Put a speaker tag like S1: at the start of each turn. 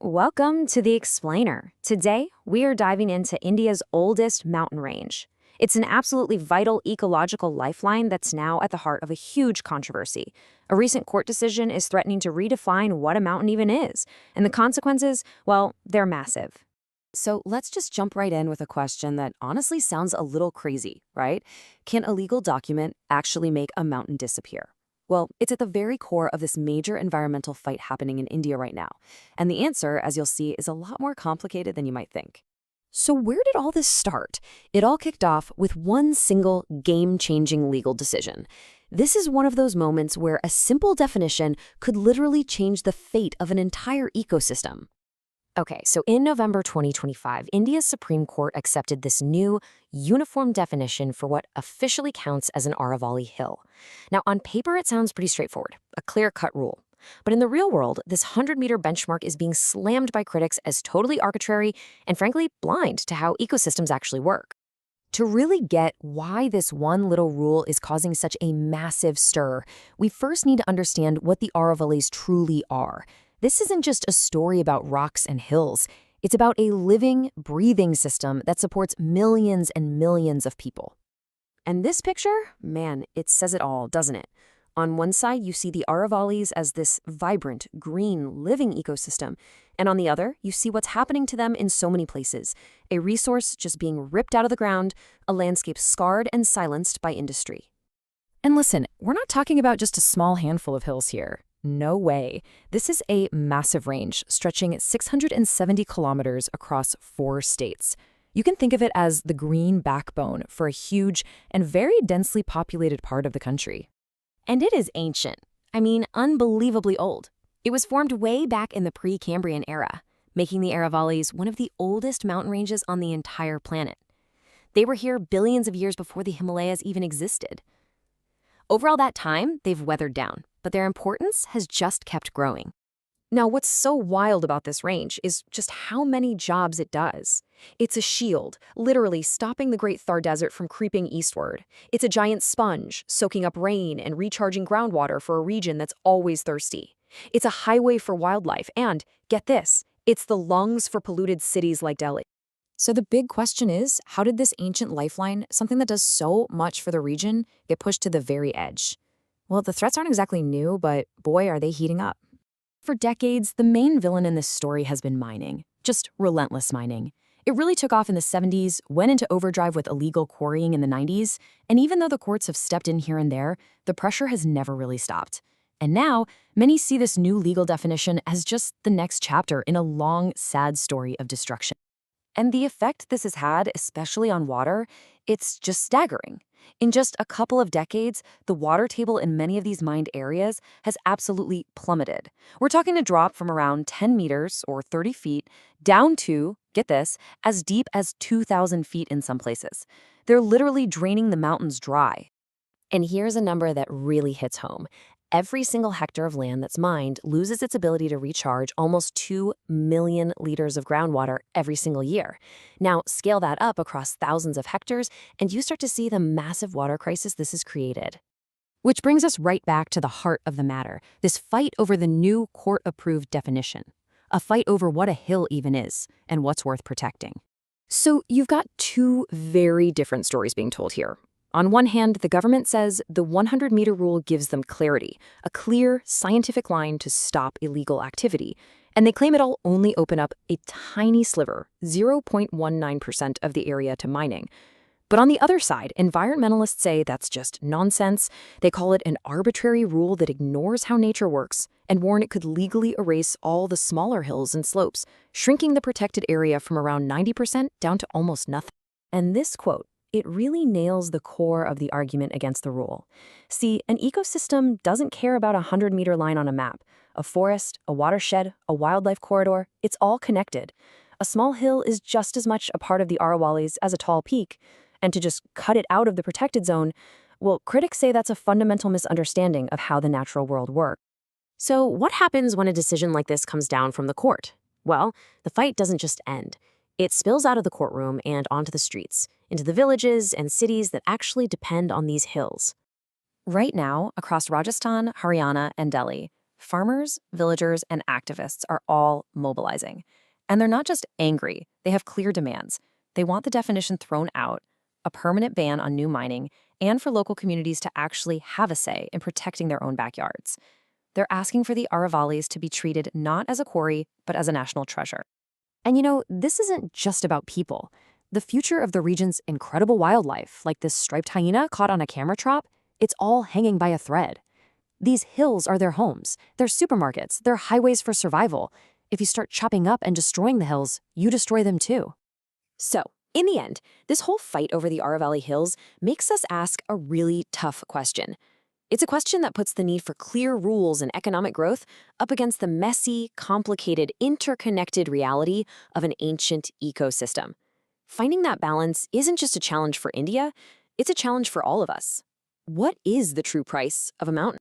S1: Welcome to The Explainer. Today, we are diving into India's oldest mountain range. It's an absolutely vital ecological lifeline that's now at the heart of a huge controversy. A recent court decision is threatening to redefine what a mountain even is, and the consequences, well, they're massive. So let's just jump right in with a question that honestly sounds a little crazy, right? Can a legal document actually make a mountain disappear? Well, it's at the very core of this major environmental fight happening in India right now. And the answer, as you'll see, is a lot more complicated than you might think. So where did all this start? It all kicked off with one single game-changing legal decision. This is one of those moments where a simple definition could literally change the fate of an entire ecosystem. Okay, so in November 2025, India's Supreme Court accepted this new, uniform definition for what officially counts as an Aravalli Hill. Now, on paper, it sounds pretty straightforward, a clear-cut rule. But in the real world, this 100-meter benchmark is being slammed by critics as totally arbitrary and, frankly, blind to how ecosystems actually work. To really get why this one little rule is causing such a massive stir, we first need to understand what the Aravallis truly are. This isn't just a story about rocks and hills. It's about a living, breathing system that supports millions and millions of people. And this picture, man, it says it all, doesn't it? On one side, you see the Aravallis as this vibrant, green, living ecosystem. And on the other, you see what's happening to them in so many places. A resource just being ripped out of the ground, a landscape scarred and silenced by industry.
S2: And listen, we're not talking about just a small handful of hills here. No way. This is a massive range stretching 670 kilometers across 4 states. You can think of it as the green backbone for a huge and very densely populated part of the country.
S1: And it is ancient. I mean, unbelievably old. It was formed way back in the Precambrian era, making the Aravallis one of the oldest mountain ranges on the entire planet. They were here billions of years before the Himalayas even existed. Over all that time, they've weathered down, but their importance has just kept growing. Now, what's so wild about this range is just how many jobs it does. It's a shield, literally stopping the Great Thar Desert from creeping eastward. It's a giant sponge, soaking up rain and recharging groundwater for a region that's always thirsty. It's a highway for wildlife, and, get this, it's the lungs for polluted cities like Delhi.
S2: So the big question is, how did this ancient lifeline, something that does so much for the region, get pushed to the very edge? Well, the threats aren't exactly new, but boy, are they heating up. For decades, the main villain in this story has been mining, just relentless mining. It really took off in the 70s, went into overdrive with illegal quarrying in the 90s, and even though the courts have stepped in here and there, the pressure has never really stopped. And now, many see this new legal definition as just the next chapter in a long, sad story of destruction. And the effect this has had, especially on water, it's just staggering. In just a couple of decades, the water table in many of these mined areas has absolutely plummeted. We're talking a drop from around 10 meters or 30 feet down to, get this, as deep as 2,000 feet in some places. They're literally draining the mountains dry. And here's a number that really hits home. Every single hectare of land that's mined loses its ability to recharge almost 2 million liters of groundwater every single year. Now, scale that up across thousands of hectares, and you start to see the massive water crisis this has created. Which brings us right back to the heart of the matter, this fight over the new court-approved definition. A fight over what a hill even is, and what's worth protecting. So you've got two very different stories being told here. On one hand, the government says the 100-meter rule gives them clarity, a clear, scientific line to stop illegal activity, and they claim it'll only open up a tiny sliver, 0.19% of the area to mining. But on the other side, environmentalists say that's just nonsense. They call it an arbitrary rule that ignores how nature works and warn it could legally erase all the smaller hills and slopes, shrinking the protected area from around 90% down to almost nothing. And this quote, it really nails the core of the argument against the rule. See, an ecosystem doesn't care about a 100-meter line on a map. A forest, a watershed, a wildlife corridor, it's all connected. A small hill is just as much a part of the Aravallis as a tall peak. And to just cut it out of the protected zone, well, critics say that's a fundamental misunderstanding of how the natural world works. So what happens when a decision like this comes down from the court? Well, the fight doesn't just end. It spills out of the courtroom and onto the streets, into the villages and cities that actually depend on these hills. Right now, across Rajasthan, Haryana, and Delhi,
S1: Farmers, villagers, and activists are all mobilizing. And they're not just angry, they have clear demands. They want the definition thrown out, a permanent ban on new mining, and for local communities to actually have a say in protecting their own backyards. They're asking for the Aravallis to be treated not as a quarry, but as a national treasure. And this isn't just about people. The future of the region's incredible wildlife, like this striped hyena caught on a camera trap, it's all hanging by a thread. These hills are their homes, their supermarkets, their highways for survival. If you start chopping up and destroying the hills, you destroy them too. So, in the end, this whole fight over the Aravalli Hills makes us ask a really tough question. It's a question that puts the need for clear rules and economic growth up against the messy, complicated, interconnected reality of an ancient ecosystem. Finding that balance isn't just a challenge for India, it's a challenge for all of us. What is the true price of a mountain?